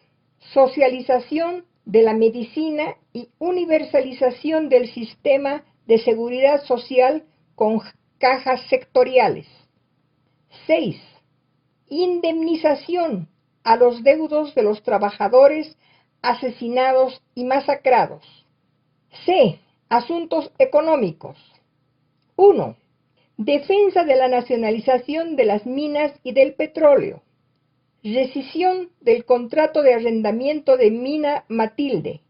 Socialización de la medicina y universalización del sistema de seguridad social con cajas sectoriales. 6. Indemnización a los deudos de los trabajadores asesinados y masacrados. C. Asuntos económicos. 1. Defensa de la nacionalización de las minas y del petróleo. Rescisión del contrato de arrendamiento de Mina Matilde.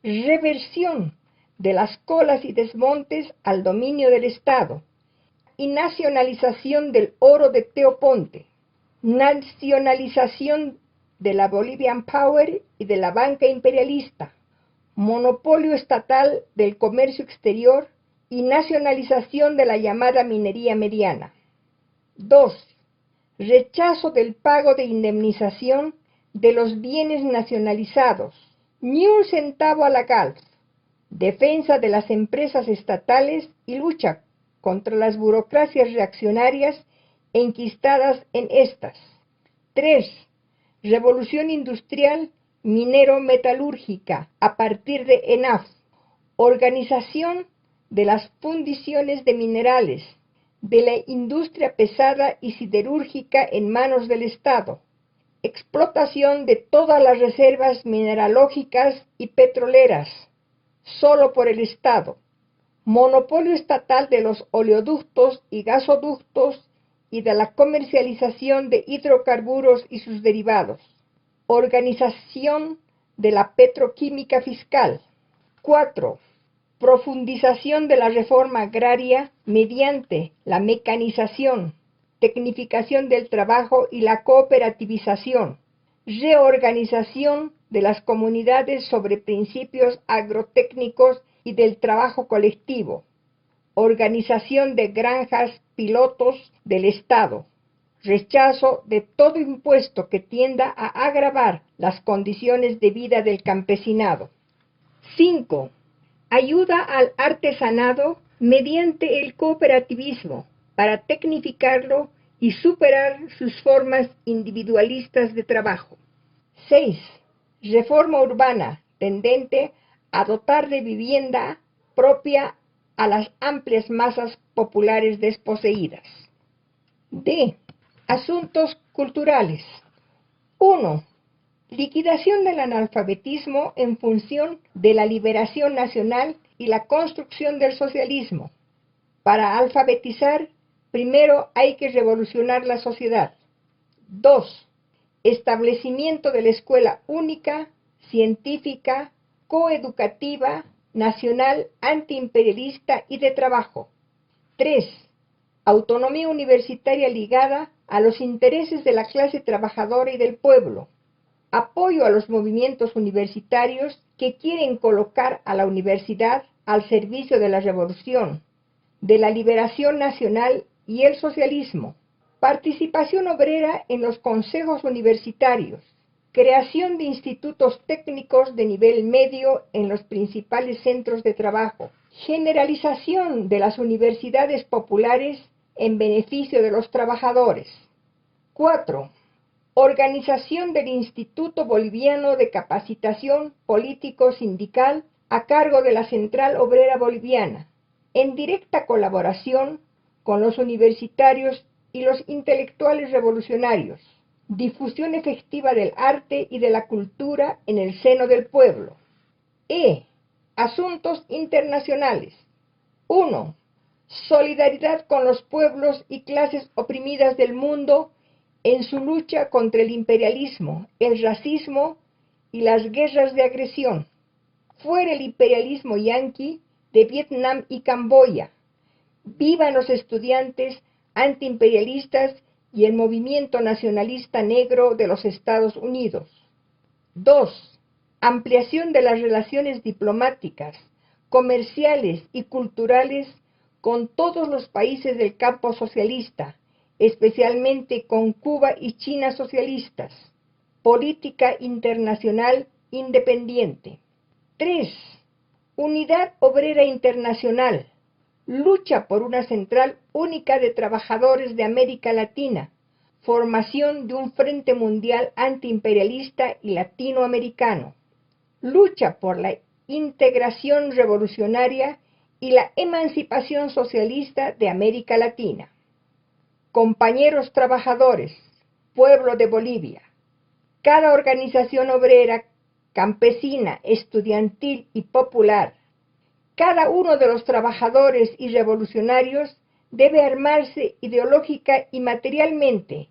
Reversión de las colas y desmontes al dominio del Estado. Y nacionalización del oro de Teo Ponte. Nacionalización de la Bolivian Power y de la banca imperialista. Monopolio estatal del comercio exterior y nacionalización de la llamada minería mediana. 2. Rechazo del pago de indemnización de los bienes nacionalizados. Ni un centavo a la GALF. Defensa de las empresas estatales y lucha contra las burocracias reaccionarias enquistadas en estas. 3. Revolución industrial minero-metalúrgica a partir de ENAF. Organización de las fundiciones de minerales, de la industria pesada y siderúrgica en manos del Estado. Explotación de todas las reservas mineralógicas y petroleras, solo por el Estado. Monopolio estatal de los oleoductos y gasoductos y de la comercialización de hidrocarburos y sus derivados. Organización de la petroquímica fiscal. 4. Profundización de la reforma agraria mediante la mecanización, tecnificación del trabajo y la cooperativización. Reorganización de las comunidades sobre principios agrotécnicos y del trabajo colectivo. Organización de granjas pilotos del Estado. Rechazo de todo impuesto que tienda a agravar las condiciones de vida del campesinado. 5. Ayuda al artesanado mediante el cooperativismo para tecnificarlo y superar sus formas individualistas de trabajo. 6. Reforma urbana tendente a dotar de vivienda propia a las amplias masas populares desposeídas. D. Asuntos culturales. 1. Liquidación del analfabetismo en función de la liberación nacional y la construcción del socialismo. Para alfabetizar, primero hay que revolucionar la sociedad. 2. Establecimiento de la escuela única, científica, coeducativa, nacional, antiimperialista y de trabajo. 3. Autonomía universitaria ligada a los intereses de la clase trabajadora y del pueblo. Apoyo a los movimientos universitarios que quieren colocar a la universidad al servicio de la revolución, de la liberación nacional y el socialismo. Participación obrera en los consejos universitarios. Creación de institutos técnicos de nivel medio en los principales centros de trabajo. Generalización de las universidades populares en beneficio de los trabajadores. 4. Organización del Instituto Boliviano de Capacitación Político-Sindical a cargo de la Central Obrera Boliviana, en directa colaboración con los universitarios y los intelectuales revolucionarios. Difusión efectiva del arte y de la cultura en el seno del pueblo. Asuntos internacionales. 1. Solidaridad con los pueblos y clases oprimidas del mundo en su lucha contra el imperialismo, el racismo y las guerras de agresión. Fuera el imperialismo yanqui de Vietnam y Camboya. Vivan los estudiantes antiimperialistas y el movimiento nacionalista negro de los Estados Unidos. 2. Ampliación de las relaciones diplomáticas, comerciales y culturales con todos los países del campo socialista, especialmente con Cuba y China socialistas. Política internacional independiente. 3. Unidad Obrera Internacional. Lucha por una central única de trabajadores de América Latina. Formación de un Frente Mundial Antiimperialista y Latinoamericano. Lucha por la integración revolucionaria y la emancipación socialista de América Latina. Compañeros trabajadores, pueblo de Bolivia, cada organización obrera, campesina, estudiantil y popular, cada uno de los trabajadores y revolucionarios debe armarse ideológica y materialmente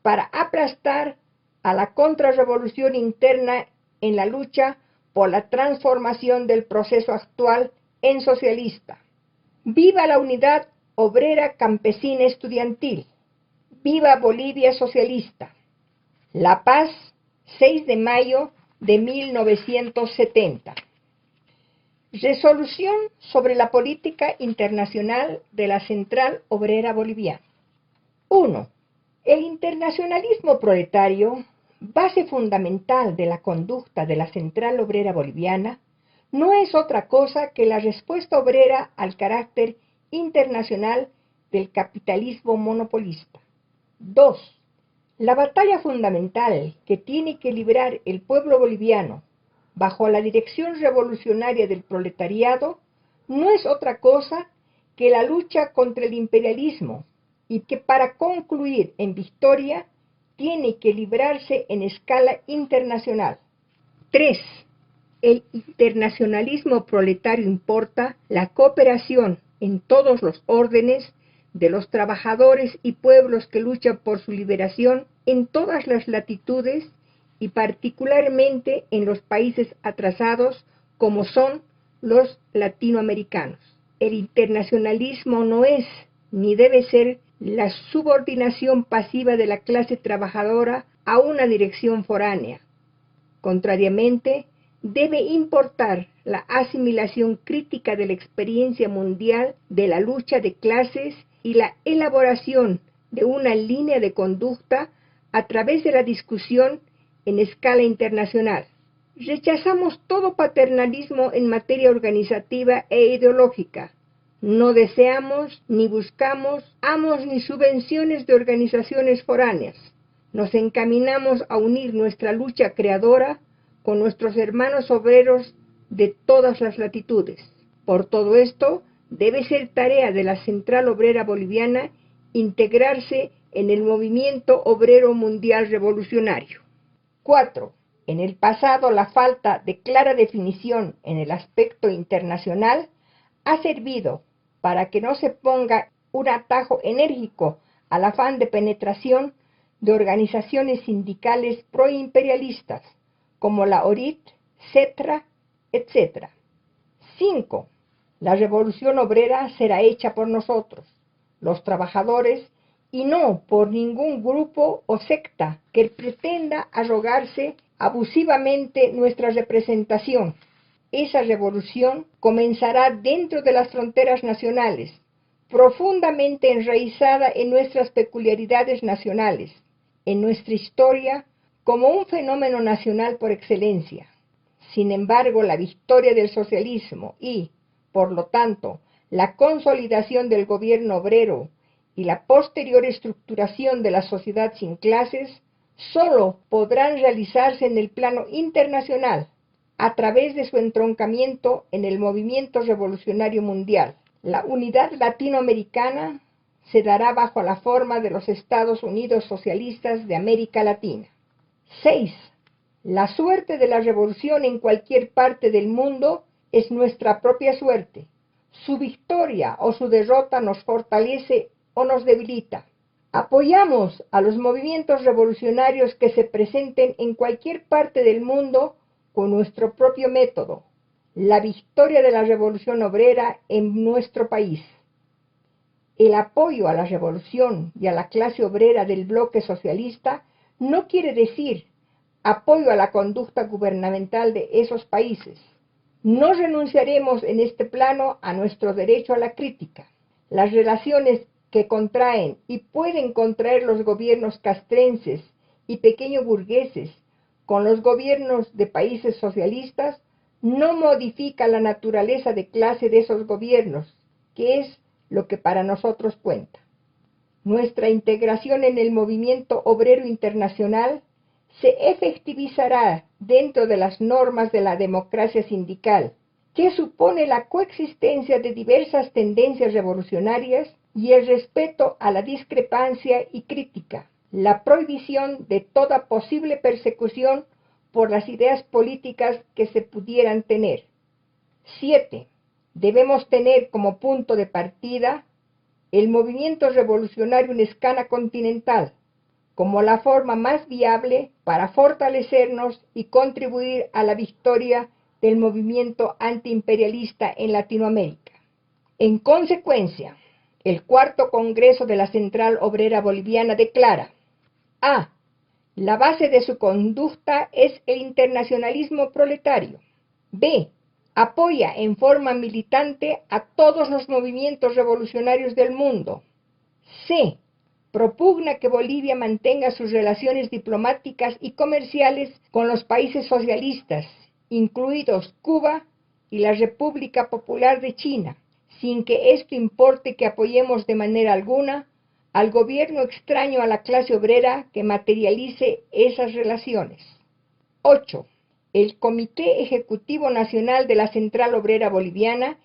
para aplastar a la contrarrevolución interna en la lucha por la transformación del proceso actual en socialista. ¡Viva la unidad obrera campesina estudiantil! ¡Viva Bolivia socialista! La Paz, 6 de mayo de 1970. Resolución sobre la política internacional de la Central Obrera Boliviana. 1. El internacionalismo proletario, base fundamental de la conducta de la Central Obrera Boliviana, no es otra cosa que la respuesta obrera al carácter internacional del capitalismo monopolista. 2. La batalla fundamental que tiene que librar el pueblo boliviano bajo la dirección revolucionaria del proletariado no es otra cosa que la lucha contra el imperialismo y que para concluir en victoria tiene que librarse en escala internacional. 3. El internacionalismo proletario importa la cooperación en todos los órdenes de los trabajadores y pueblos que luchan por su liberación en todas las latitudes y particularmente en los países atrasados como son los latinoamericanos. El internacionalismo no es ni debe ser la subordinación pasiva de la clase trabajadora a una dirección foránea. Contrariamente, debe importar la asimilación crítica de la experiencia mundial de la lucha de clases y la elaboración de una línea de conducta a través de la discusión en escala internacional. Rechazamos todo paternalismo en materia organizativa e ideológica. No deseamos ni buscamos amos ni subvenciones de organizaciones foráneas. Nos encaminamos a unir nuestra lucha creadora con nuestros hermanos obreros de todas las latitudes. Por todo esto, debe ser tarea de la Central Obrera Boliviana integrarse en el movimiento obrero mundial revolucionario. 4. En el pasado, la falta de clara definición en el aspecto internacional ha servido para que no se ponga un atajo enérgico al afán de penetración de organizaciones sindicales proimperialistas como la ORIT, CETRA, etc. 5. La revolución obrera será hecha por nosotros, los trabajadores, y no por ningún grupo o secta que pretenda arrogarse abusivamente nuestra representación. Esa revolución comenzará dentro de las fronteras nacionales, profundamente enraizada en nuestras peculiaridades nacionales, en nuestra historia, como un fenómeno nacional por excelencia. Sin embargo, la victoria del socialismo y, por lo tanto, la consolidación del gobierno obrero y la posterior estructuración de la sociedad sin clases solo podrán realizarse en el plano internacional a través de su entroncamiento en el movimiento revolucionario mundial. La unidad latinoamericana se dará bajo la forma de los Estados Unidos Socialistas de América Latina. 6. La suerte de la revolución en cualquier parte del mundo es nuestra propia suerte. Su victoria o su derrota nos fortalece o nos debilita. Apoyamos a los movimientos revolucionarios que se presenten en cualquier parte del mundo con nuestro propio método, la victoria de la revolución obrera en nuestro país. El apoyo a la revolución y a la clase obrera del bloque socialista no quiere decir apoyo a la conducta gubernamental de esos países. No renunciaremos en este plano a nuestro derecho a la crítica. Las relaciones que contraen y pueden contraer los gobiernos castrenses y pequeño burgueses con los gobiernos de países socialistas no modifica la naturaleza de clase de esos gobiernos, que es lo que para nosotros cuenta. Nuestra integración en el movimiento obrero internacional se efectivizará dentro de las normas de la democracia sindical, que supone la coexistencia de diversas tendencias revolucionarias y el respeto a la discrepancia y crítica, la prohibición de toda posible persecución por las ideas políticas que se pudieran tener. 7. Debemos tener como punto de partida el movimiento revolucionario en escala continental, como la forma más viable para fortalecernos y contribuir a la victoria del movimiento antiimperialista en Latinoamérica. En consecuencia, el cuarto Congreso de la Central Obrera Boliviana declara: A. La base de su conducta es el internacionalismo proletario. B. Apoya en forma militante a todos los movimientos revolucionarios del mundo. C. Propugna que Bolivia mantenga sus relaciones diplomáticas y comerciales con los países socialistas, incluidos Cuba y la República Popular de China, sin que esto importe que apoyemos de manera alguna al gobierno extraño a la clase obrera que materialice esas relaciones. 8. El Comité Ejecutivo Nacional de la Central Obrera Boliviana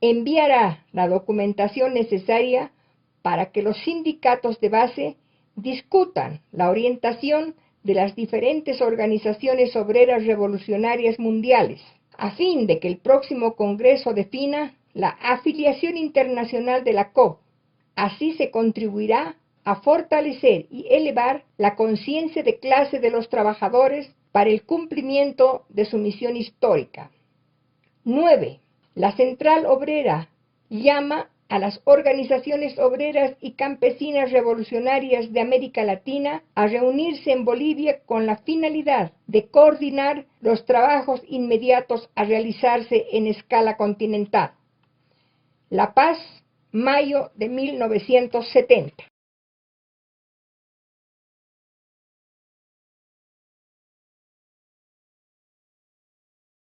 enviará la documentación necesaria para que los sindicatos de base discutan la orientación de las diferentes organizaciones obreras revolucionarias mundiales, a fin de que el próximo Congreso defina la afiliación internacional de la COB. Así se contribuirá a fortalecer y elevar la conciencia de clase de los trabajadores para el cumplimiento de su misión histórica. 9. La Central Obrera llama a las organizaciones obreras y campesinas revolucionarias de América Latina a reunirse en Bolivia con la finalidad de coordinar los trabajos inmediatos a realizarse en escala continental. La Paz, mayo de 1970.